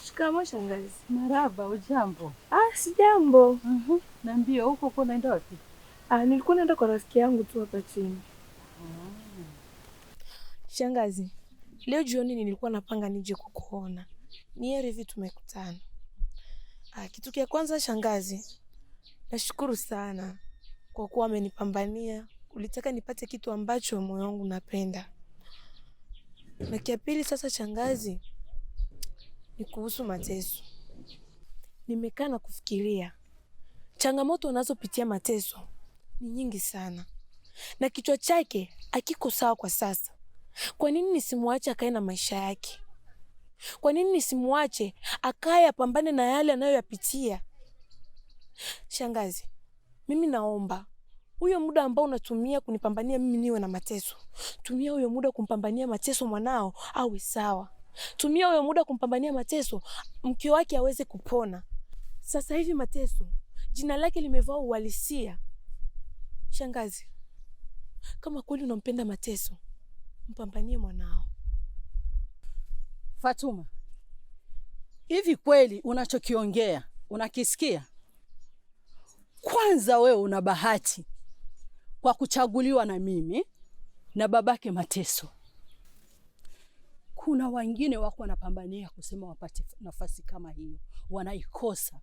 Shikamoo shangazi. Marhaba, ujambo? Sijambo. Niambie huko uko unaenda wapi? Nilikuwa naenda kwa rafiki yangu tu hapa chini. Shangazi, leo jioni nilikuwa napanga nije kukuona. Ni heri hivi tumekutana. Kitu cha kwanza shangazi, nashukuru sana kwa kuwa amenipambania. Ulitaka nipate kitu ambacho moyo wangu unapenda. Na kia pili sasa shangazi, ni kuhusu Mateso. Nimekaa na kufikiria. Changamoto anazopitia Mateso ni nyingi sana. Na kichwa chake hakiko sawa kwa sasa. Kwa nini nisimwache akae na maisha yake? Kwa nini nisimwache akae apambane na yale anayoyapitia? Shangazi, mimi naomba huyo muda ambao unatumia kunipambania mimi niwe na Mateso, tumia huyo muda kumpambania Mateso mwanao awe sawa. Tumia huyo muda kumpambania Mateso mke wake aweze kupona. Sasa hivi Mateso jina lake limevaa uhalisia. Shangazi, kama kweli unampenda Mateso, mpambanie mwanao. Fatuma, hivi kweli unachokiongea unakisikia? Kwanza wewe una bahati kwa kuchaguliwa na mimi na babake Mateso. Kuna wengine wako wanapambania kusema wapate nafasi kama hiyo, wanaikosa.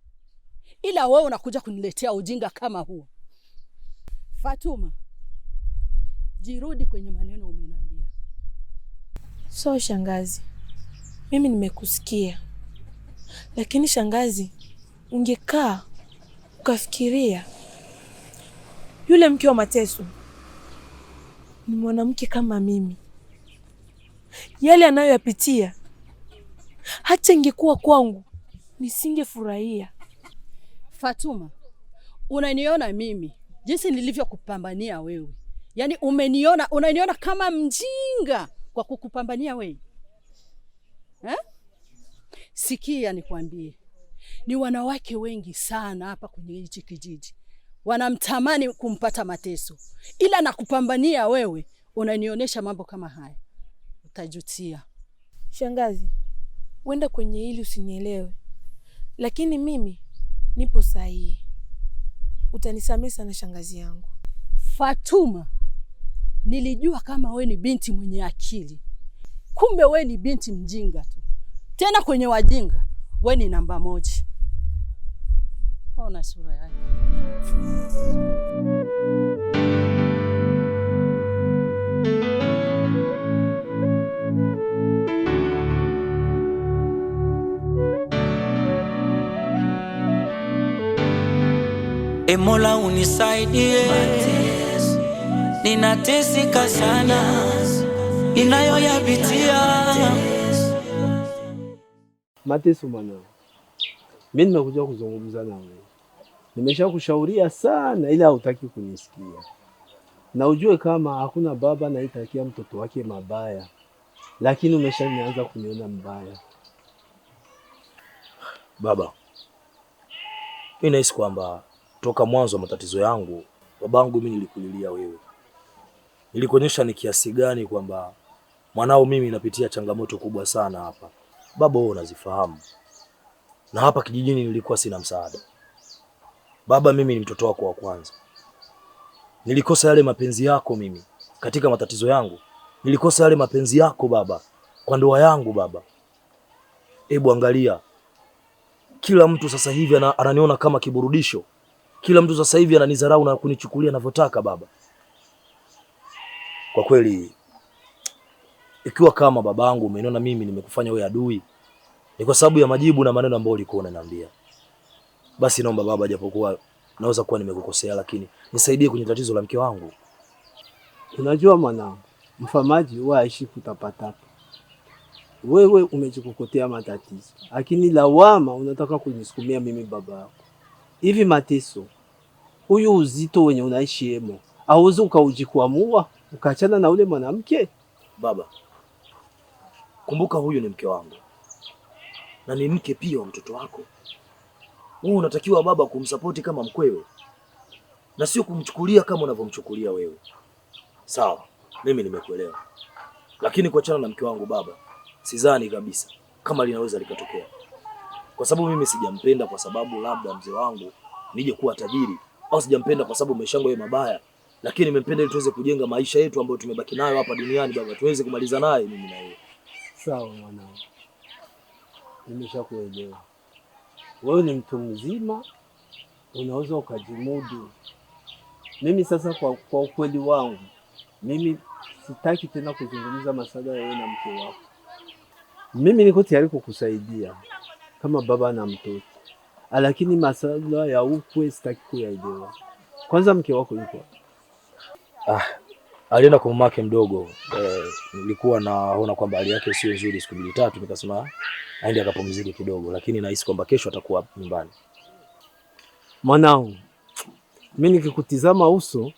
Ila wewe unakuja kuniletea ujinga kama huo. Fatuma, jirudi kwenye maneno umeniambia. So shangazi, mimi nimekusikia. Lakini shangazi, ungekaa ukafikiria. Yule mke wa Mateso ni mwanamke kama mimi. Yale anayoyapitia hata ingekuwa kwangu nisingefurahia. Fatuma, unaniona mimi jinsi nilivyokupambania wewe. Yaani unaniona kama mjinga kwa kukupambania wewe. Sikia nikwambie. Ni wanawake wengi sana hapa kwenye hichi kijiji wanamtamani kumpata Mateso. Ila nakupambania wewe, unanionyesha mambo kama haya. Utajutia. Shangazi, wenda kwenye hili usinielewe. Lakini mimi nipo sahihi. Utanisamehe sana shangazi yangu. Fatuma, nilijua kama wewe ni binti mwenye akili. Kumbe wewe ni binti mjinga tu. Tena kwenye wajinga, wewe ni namba 1. Ona sura yake. Mola unisaidie, ninateseka sana inayoyapitia. Mateso mwanangu, mimi nimekuja kuzungumza na wewe. Nimeshakushauria sana ila hutaki kunisikia. Na ujue kama hakuna baba anaitakia mtoto wake mabaya, lakini umeshanianza kuniona mbaya. Baba, mimi nahisi kwamba toka mwanzo wa matatizo yangu, babangu mimi nilikulilia wewe. Nilikuonyesha ni kiasi gani kwamba mwanao mimi napitia changamoto kubwa sana hapa. Baba, wewe unazifahamu. Na hapa kijijini nilikuwa sina msaada. Baba, mimi ni mtoto wako wa kwanza. Nilikosa yale mapenzi yako mimi katika matatizo yangu. Nilikosa yale mapenzi yako baba kwa ndoa yangu baba. Hebu angalia. Kila mtu sasa hivi ananiona kama kiburudisho. Kila mtu sasa hivi ananidharau na kunichukulia anavyotaka baba. Kwa kweli, ikiwa kama babangu umeniona mimi nimekufanya wewe adui, ni kwa sababu ya majibu na maneno ambayo ulikuwa unaniambia. Basi naomba baba, japokuwa naweza kuwa nimekukosea, lakini nisaidie kwenye tatizo la mke wangu. Unajua mwanangu, mfamaji huwa aishi kutapatapa. Wewe umejikokotea matatizo, lakini lawama unataka kunisukumia mimi baba yako. Hivi Mateso, huyu uzito wenye unaishi hemo, hauwezi ukaujikwamua ukaachana na ule mwanamke? Baba, kumbuka huyu ni mke wangu. Na ni mke pia wa mtoto wako. Wewe unatakiwa baba kumsapoti kama mkwewe. Na sio kumchukulia kama unavyomchukulia wewe. Sawa, mimi nimekuelewa. Lakini kuachana na mke wangu baba, sidhani kabisa kama linaweza likatokea. kwa sababu mimi sijampenda kwa sababu labda mzee wangu nije kuwa tajiri, au sijampenda kwa sababu maisha yangu yawe mabaya, lakini nimempenda ili tuweze kujenga maisha yetu ambayo tumebaki nayo hapa duniani baba, tuweze kumaliza naye mimi na yeye. Sawa mwanangu, nimeshakuelewa. Wewe ni mtu mzima, unaweza ukajimudu. Mimi sasa kwa ukweli wangu, mimi sitaki tena kuzungumza masuala ya wewe na mke wako. Mimi niko tayari kukusaidia kama baba na mtoto, lakini masuala ya ukwe sitaki kuyaelewa. Kwanza mke wako yuko? Alienda kwa mamake mdogo. Nilikuwa naona kwamba hali yake sio nzuri siku 2-3, nikasema aende akapumzike kidogo, lakini nahisi kwamba kesho atakuwa nyumbani. Mwanangu, mimi nikikutizama uso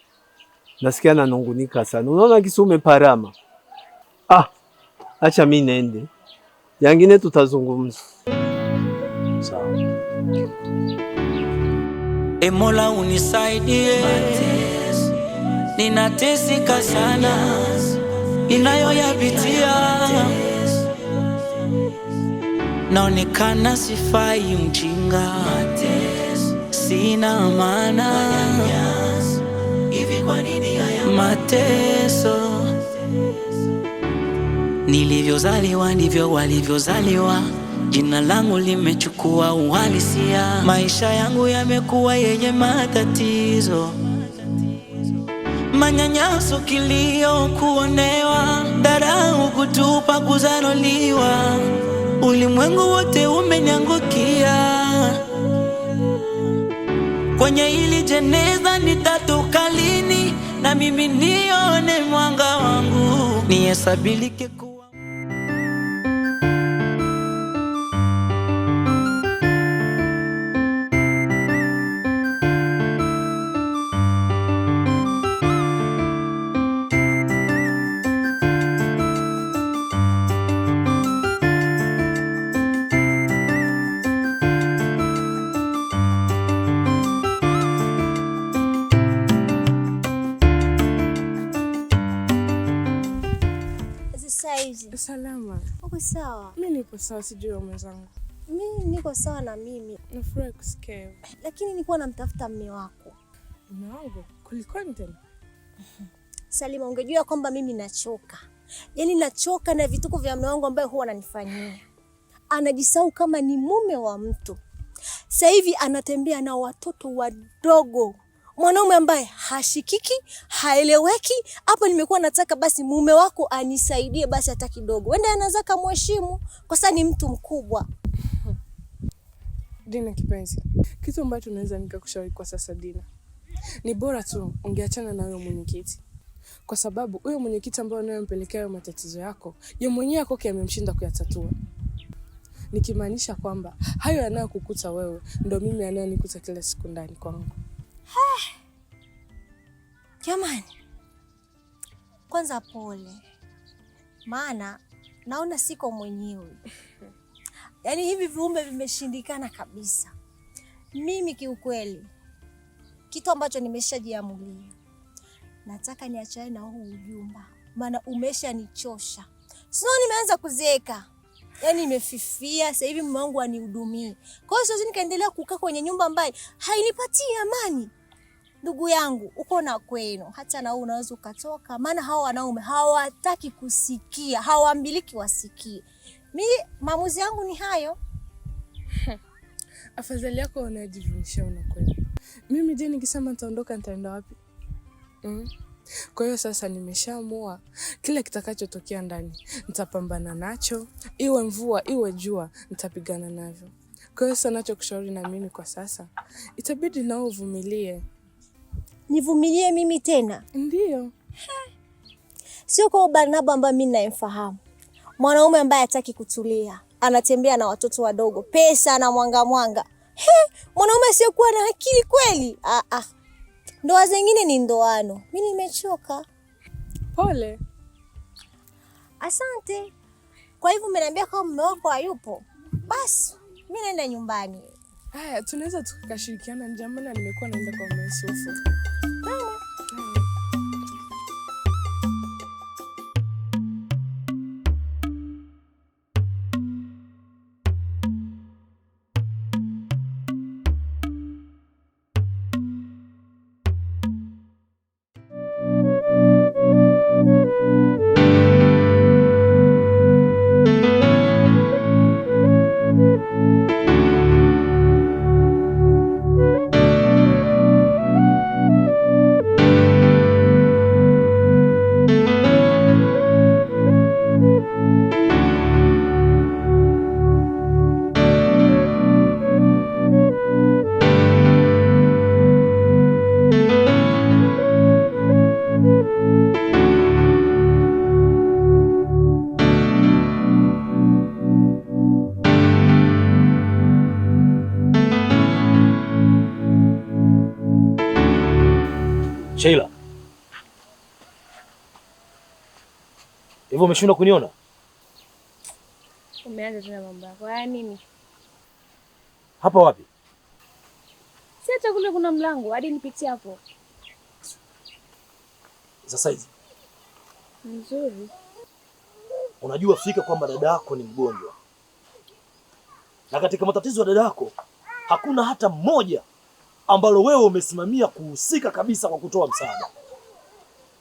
nasikia nanungunika sana. Unaona kisa umeparama. Acha mimi nende, yangine tutazungumza. Sawa. Mola unisaidie, ninateseka sana ninayoyapitia, naonekana sifai, mjinga, sina maana. Hivi kwa nini haya mateso? Nilivyozaliwa ndivyo walivyozaliwa, jina langu limechukua uhalisia, maisha yangu yamekuwa yenye matatizo, manyanyaso, kilio, kuonewa, dharau, kutupa, kudharauliwa, ulimwengu wote umeniangukia. Kwenye hili jeneza nitatoka lini? Na mimi nione mwanga wangu, nihesabilike kuwa Salama. Uko sawa? Mimi niko sawa, sijui wewe mwenzangu. Mimi niko sawa na mimi. Nafurahi kusikia. Lakini nilikuwa namtafuta mume wako. Mume wangu? Kulikoni tena? Salima, ungejua kwamba mimi nachoka. Yaani nachoka na vituko vya mume wangu ambaye huwa ananifanyia. Anajisahau kama ni mume wa mtu. Sasa hivi anatembea na watoto wadogo. Mwanaume ambaye hashikiki, haeleweki. Hapo nimekuwa nataka basi mume wako anisaidie basi hata kidogo. Wenda anaweza kumheshimu kwa sababu ni mtu mkubwa. Dina kipenzi, kitu ambacho naweza nikakushauri kwa sasa Dina, ni bora tu ungeachana na huyo mwenyekiti. Kwa sababu huyo mwenyekiti ambaye unayompelekea hayo matatizo yako, yeye mwenyewe yako amemshinda kuyatatua. Nikimaanisha kwamba hayo yanayokukuta wewe ndio mimi yanayonikuta kila siku ndani kwangu. Jamani, kwanza pole. Maana naona siko mwenyewe. Yaani hivi viumbe vimeshindikana kabisa. Mimi kiukweli, kitu ambacho nimeshajiamulia, nataka niachane na huu ujumba. Maana umeshanichosha. Sio nimeanza kuzeeka. Yaani nimefifia, sasa hivi mume wangu anihudumie. Kwa hiyo siwezi nikaendelea kukaa kwenye nyumba ambayo hainipatii amani. Ndugu yangu, uko na kwenu, hata na wewe unaweza ukatoka, maana hao wanaume hawataki kusikia, hawaambiliki wasikie. Mimi maamuzi yangu ni hayo. Afadhali yako unajivunisha unakwenda. Mimi je, nikisema nitaondoka nitaenda wapi? Kwa hiyo sasa nimeshaamua kila kitakachotokea ndani nitapambana nacho, iwe mvua iwe jua, nitapigana navyo. Kwa hiyo sana nachokushauri na mimi kwa sasa, itabidi na uvumilie. Nivumilie mimi tena? Ndiyo. Sio kwa Barnaba ambaye mimi naemfahamu. Mwanaume ambaye hataki kutulia, anatembea na watoto wadogo, pesa na mwanga. Mwanaume asiyokuwa na akili kweli. Ndoa zingine ni ndoano. Mimi nimechoka. Pole. Asante. Kwa hivyo umeniambia kama mume wako hayupo, basi mimi naenda nyumbani. Haya, tunaweza tukashirikiana njia, maana nimekuwa naenda kwa Yusufu. Sheila, hivyo umeshindwa kuniona? Umeanza tena mambo yako. Haya nini? Hapa wapi? Si hata kule kuna mlango, hadi nipitie hapo. Sasa hizi. Nzuri. Unajua fika kwamba dada yako ni mgonjwa. Na katika matatizo ya dada yako hakuna hata mmoja ambalo wewe umesimamia kuhusika kabisa kwa kutoa msaada.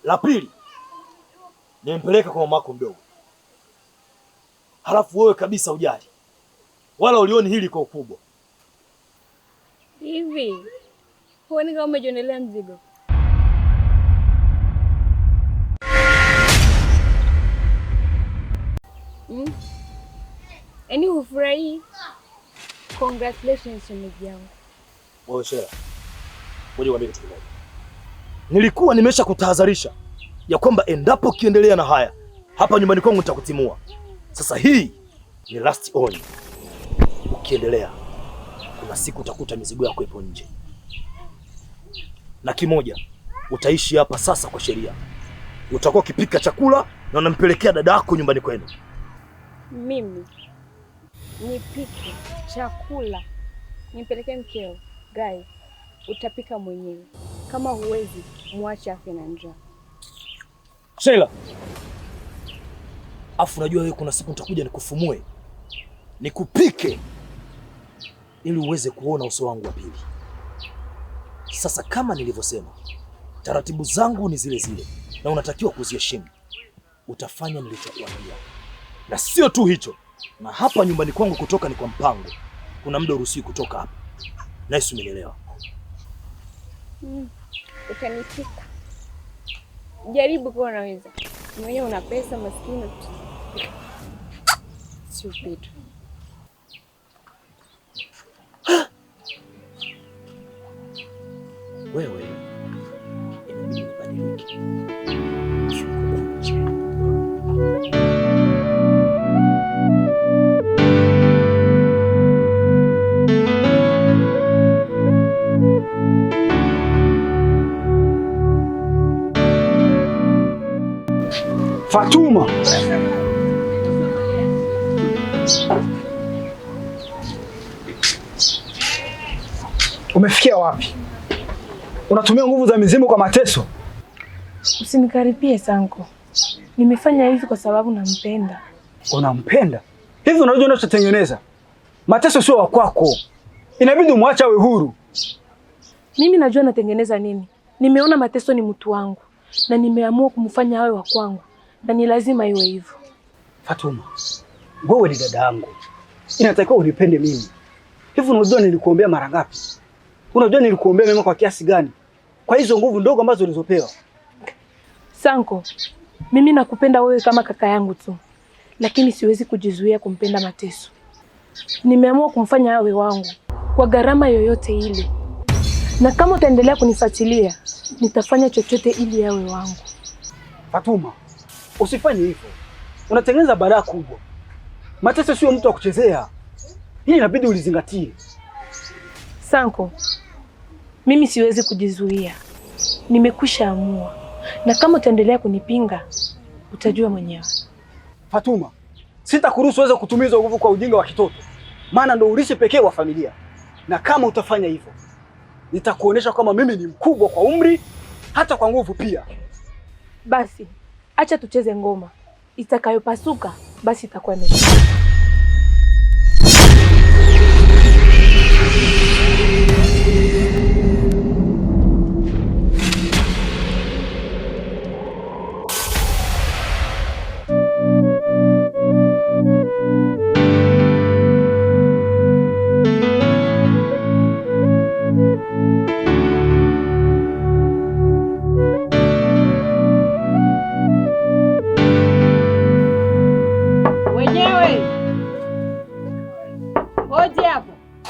La pili, nimempeleka kwa mamako mdogo. Halafu wewe kabisa ujali. Wala ulioni hili kwa ukubwa. Hivi, huoni kama umejionelea mzigo? Yaani hufurahi? Congratulations shemeji yangu. Wewe Sheila, ngoja nikwambie kitu kimoja. Nilikuwa nimesha kutahadharisha ya kwamba endapo ukiendelea na haya, hapa nyumbani kwangu nitakutimua. Sasa hii ni last on. Ukiendelea, kuna siku utakuta mizigo yako ipo nje. Na kimoja, utaishi hapa sasa kwa sheria. Utakuwa ukipika chakula na unampelekea dada yako nyumbani kwenu. Mimi nipike chakula nimpelekee mkeo? Guys, utapika mwenyewe. Kama huwezi, muache afe na njaa. Sheila, afu najua wewe kuna siku nitakuja nikufumue, nikupike ili uweze kuona uso wangu wa pili. Sasa kama nilivyosema, taratibu zangu ni zile zile na unatakiwa kuziheshimu. Utafanya nilichokuambia. Na sio tu hicho, na hapa nyumbani kwangu kutoka ni kwa mpango. Kuna muda uruhusiwi kutoka hapa. Nice, umenielewa? Utanipika. Jaribu kwa unaweza. Mwenyewe una pesa maskini. Stupid. Wewe inabidi nibadilike. Fatuma, umefikia wapi? Unatumia nguvu za mizimu kwa mateso? Usinikaripie Sanko. Nimefanya hivi kwa sababu nampenda. Unampenda? Hivi unajua unachotengeneza? Mateso sio wa kwako. Inabidi umwache awe huru. Mimi najua natengeneza nini. Nimeona mateso ni mtu wangu na nimeamua kumfanya awe wa kwangu, na ni lazima iwe hivyo. Fatuma, wewe ni dada yangu. Inatakiwa unipende mimi. Hivi unajua nilikuombea mara ngapi? Unajua nilikuombea mema kwa kiasi gani? Kwa hizo nguvu ndogo ambazo ulizopewa. Sanko, mimi nakupenda wewe kama kaka yangu tu, lakini siwezi kujizuia kumpenda Mateso. Nimeamua kumfanya awe wangu kwa gharama yoyote ile, na kama utaendelea kunifuatilia nitafanya chochote ili awe wangu. Fatuma, usifanye hivyo. Unatengeneza balaa kubwa. Mateso sio mtu wa kuchezea. Hili inabidi ulizingatie. Sanko, mimi siwezi kujizuia. Nimekwisha amua. Na kama utaendelea kunipinga, utajua mwenyewe. Fatuma, sitakuruhusu uweze kutumia nguvu kwa ujinga wa kitoto. Maana ndo urithi pekee wa familia. Na kama utafanya hivyo, nitakuonesha kama mimi ni mkubwa kwa umri, hata kwa nguvu pia. Basi, acha tucheze ngoma. Itakayopasuka, basi itakuwa imesha.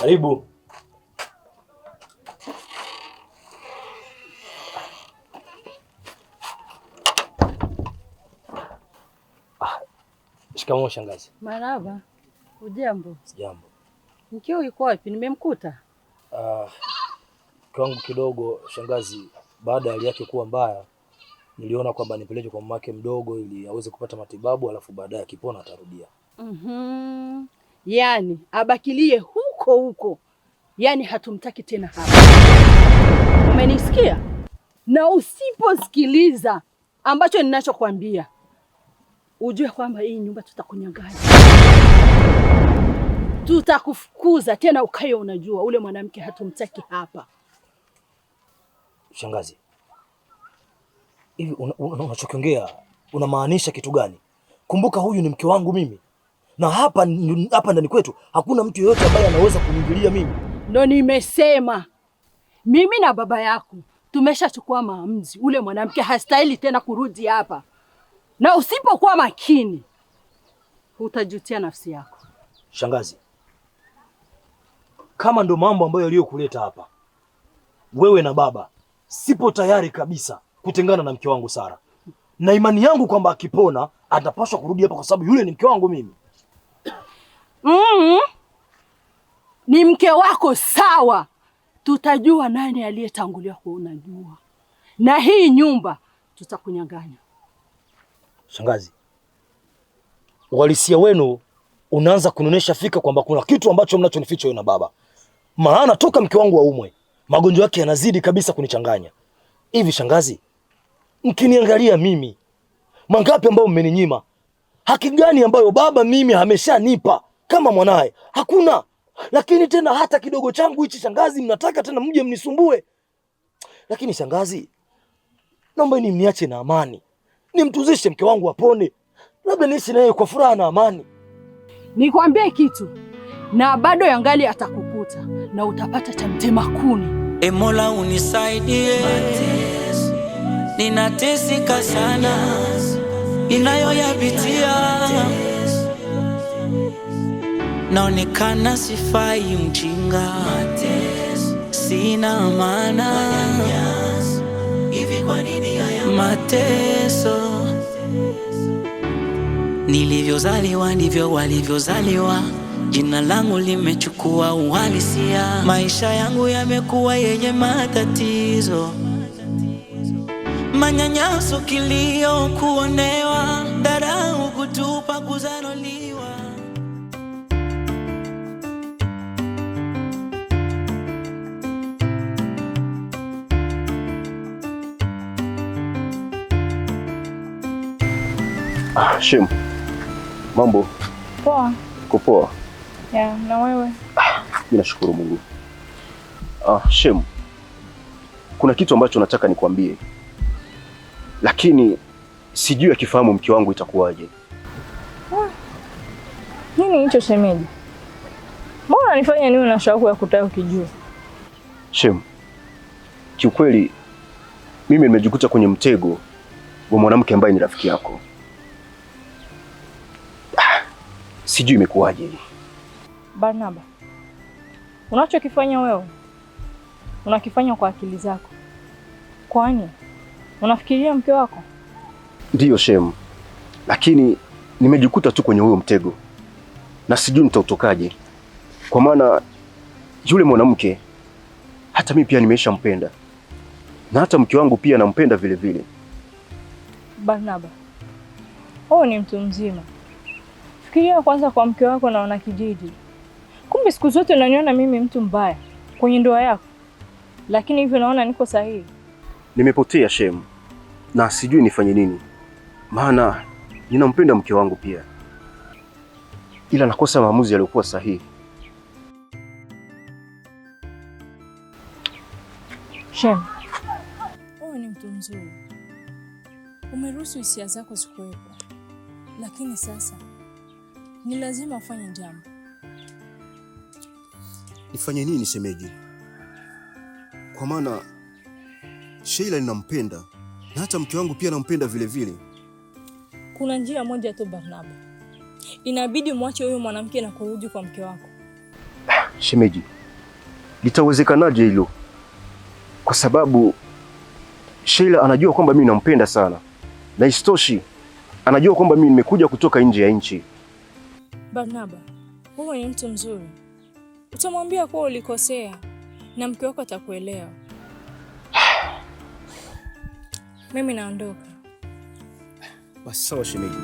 Karibu. Shikamoo shangazi. Marahaba. Ujambo? Sijambo. Mkeo yuko wapi? Nimemkuta. Kwangu kidogo shangazi, baada ya hali yake kuwa mbaya, niliona kwamba nipeleke kwa mamake mdogo ili aweze kupata matibabu, alafu baadaye akipona atarudia. Yaani abakilie huko huko, yaani hatumtaki tena hapa. Umenisikia? Na usiposikiliza ambacho ninachokwambia, ujue kwamba hii nyumba tutakunyang'anya. Tutakufukuza tena, ukae unajua ule mwanamke hatumtaki hapa. Shangazi, hivi unachokiongea unamaanisha kitu gani? Kumbuka huyu ni mke wangu mimi, na hapa ndani kwetu hakuna mtu yeyote ambaye anaweza kuniingilia mimi. Ndio nimesema mimi na baba yako tumeshachukua maamuzi, ule mwanamke hastahili tena kurudi hapa, na usipokuwa makini utajutia nafsi yako. Shangazi, kama ndo mambo ambayo yaliyokuleta hapa wewe na baba, sipo tayari kabisa kutengana na mke wangu Sara, na imani yangu kwamba akipona atapaswa kurudi hapa kwa sababu yule ni mke wangu mimi. Ni mke wako sawa, tutajua nani aliyetangulia kuona jua, na hii nyumba tutakunyang'anya. Shangazi, uhalisia wenu unaanza kunonesha fika kwamba kuna kitu ambacho mnachonificha wewe na baba. Maana toka mke wangu aumwe, magonjwa yake yanazidi kabisa kunichanganya. Hivi shangazi, mkiniangalia mimi, mangapi ambayo mmeninyima? Haki gani ambayo baba mimi ameshanipa kama mwanae? Hakuna. Lakini tena hata kidogo changu hichi shangazi, mnataka tena mje mnisumbue. Lakini shangazi, naomba ni mniache na amani. Nimtuzishe mke wangu apone. Labda niishi naye kwa furaha na amani. Nikwambie kitu, na bado yangali atakukuta na utapata cha mtema kuni. E Mola unisaidie, ninateseka sana ninayoyapitia, naonekana sifai, mjinga, sina maana. Hivi kwa nini haya mateso? Nilivyozaliwa ndivyo walivyozaliwa, jina langu limechukua uhalisia. Maisha yangu yamekuwa yenye matatizo, manyanyaso, kilio, kuonewa, dharau, kutupa, kuzaroliwa. Shem, mambo? Poa. Uko poa? Ya, na wewe? Mimi nashukuru Mungu. Shem, kuna kitu ambacho nataka nikwambie, lakini sijui akifahamu mke wangu itakuwaje. Nini hicho shemeji? Mbona nifanya niwe na shauku ya kutaka ukijua? Shem, kiukweli mimi nimejikuta kwenye mtego wa mwanamke ambaye ni rafiki yako. Sijui imekuwaje. Barnaba, unachokifanya wewe unakifanya kwa akili zako. Kwani unafikiria mke wako? Ndiyo Shem, lakini nimejikuta tu kwenye huyo mtego na sijui nitautokaje, kwa maana yule mwanamke hata mimi pia nimeshampenda, na hata mke wangu pia nampenda vile vile. Barnaba, wewe ni mtu mzima. Fikiria kwanza kwa mke wako na wana kijiji. Kumbe siku zote unaniona mimi mtu mbaya kwenye ndoa yako, lakini hivyo naona niko sahihi. Nimepotea Shem, na sijui nifanye nini, maana ninampenda mke wangu pia, ila nakosa maamuzi yaliyokuwa sahihi. Shem, wewe ni mtu mzuri, umeruhusu hisia zako zikuwepo, lakini sasa ni lazima ufanye jambo. Nifanye nini shemeji? Kwa maana Sheila ninampenda na hata mke wangu pia nampenda vile vile. Kuna njia moja tu Barnaba, inabidi mwache huyo mwanamke na kurudi kwa mke wako. Shemeji, litawezekanaje hilo? Kwa sababu Sheila anajua kwamba mimi nampenda sana, na isitoshi anajua kwamba mimi nimekuja kutoka nje ya nchi. Barnaba, wewe ni mtu mzuri. Utamwambia kuwa ulikosea na mke wako atakuelewa. Mimi naondoka. Basi sawa shemeji.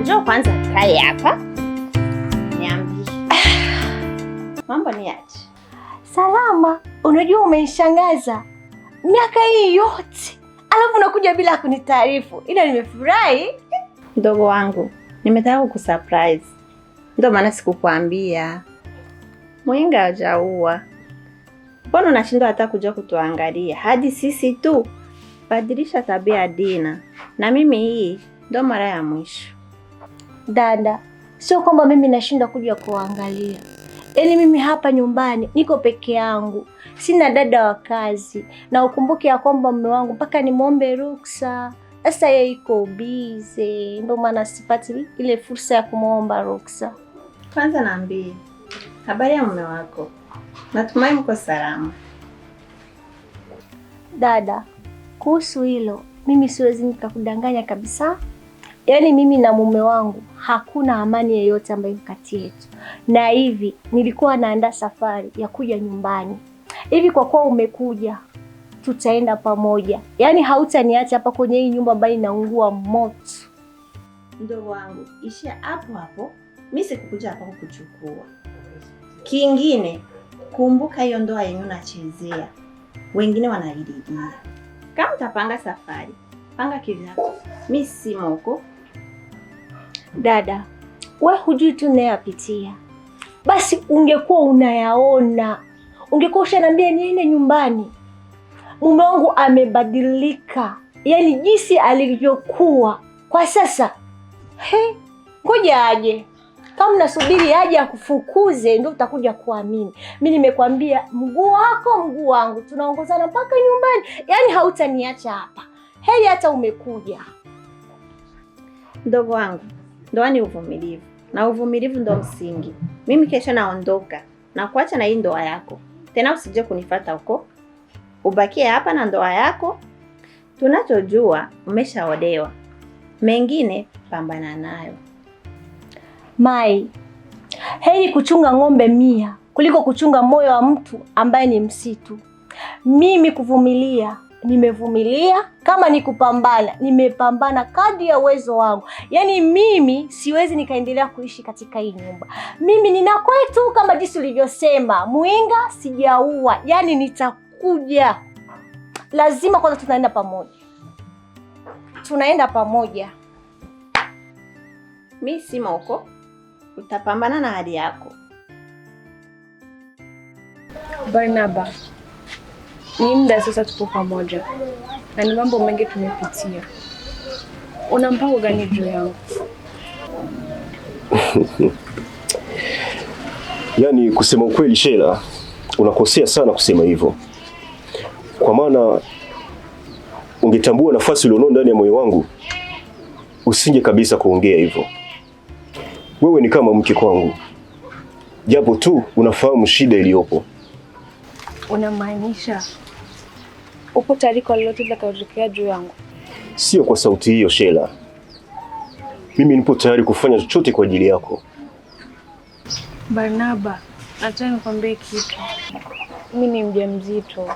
Njoo kwanza kae hapa. Niambie. Mambo ni aje? Salama. Unajua umenishangaza miaka hii yote, alafu unakuja bila kunitaarifu. Ila nimefurahi. Mdogo wangu, nimetaka kukusurprise. Ndio maana sikukwambia. Mwenga hajaua. Mbona unashindwa hata kuja kutuangalia? Hadi sisi tu. Badilisha tabia Dina. Na mimi hii ndo mara ya mwisho. Dada, sio kwamba mimi nashindwa kuja kuangalia. Yaani mimi hapa nyumbani niko peke yangu. Sina dada wa kazi. Na ukumbuke ya kwamba mume wangu mpaka nimwombe ruksa. Sasa yeye iko busy. Ndio maana sipati ile fursa ya kumwomba ruksa. Kwanza naambie, habari ya mume wako? Natumai mko salama. Dada, kuhusu hilo mimi siwezi nikakudanganya kabisa. Yaani mimi na mume wangu hakuna amani yoyote ambayo kati yetu. Na hivi nilikuwa naandaa safari ya kuja nyumbani. Hivi kwa kuwa umekuja, tutaenda pamoja. Yaani hautaniacha hapa kwenye hii nyumba ambayo inaungua moto. Mdogo wangu, ishia hapo hapo. Mimi sikukuja hapa kukuchukua. Kingine, kumbuka hiyo ndoa yenyewe unachezea. Wengine wanaididia. Kama utapanga safari, panga kivyako. Mimi si moko. Dada, wewe hujui tu nayapitia. Basi ungekuwa unayaona. Ungekuwa ushaniambia niende nyumbani. Mume wangu amebadilika. Yaani jinsi alivyokuwa kwa sasa. Ngoja aje. Kama unasubiri aje akufukuze ndio utakuja kuamini. Mimi nimekwambia mguu wako mguu wangu. Tunaongozana mpaka nyumbani. Yaani hautaniacha hapa. Heri hata umekuja. Mdogo wangu, ndoa ni uvumilivu. Na uvumilivu ndio msingi. Mimi kesho naondoka na kuacha na hii ndoa yako. Tena usije kunifuata huko. Ubakie hapa na ndoa yako. Tunachojua umeshaolewa. Mengine pambana nayo. Mai, heri kuchunga ng'ombe 100 kuliko kuchunga moyo wa mtu ambaye ni msitu. Mimi kuvumilia, nimevumilia. Kama ni kupambana, nimepambana kadri ya uwezo wangu. Yaani mimi siwezi nikaendelea kuishi katika hii nyumba. Mimi nina kwetu kama jinsi ulivyosema. Muinga sijaua. Yaani nitakuja. Lazima kwanza tunaenda pamoja. Tunaenda pamoja. Mimi si moko. Utapambana na hali yako. Barnaba, ni muda sasa tupo pamoja. Na ni mambo mengi tumepitia. Una mpango gani juu yangu? Yaani kusema ukweli Shela, unakosea sana kusema hivyo. Kwa maana ungetambua nafasi ulionao ndani ya moyo wangu, usinge kabisa kuongea hivyo. Wewe ni kama mke kwangu. Japo tu unafahamu shida iliyopo. Unamaanisha upo tayari kwa lolote litakayotokea juu yangu? Sio kwa sauti hiyo Shela. Mimi nipo tayari kufanya chochote kwa ajili yako. Barnaba, nataka nikwambie kitu. Mimi ni mjamzito.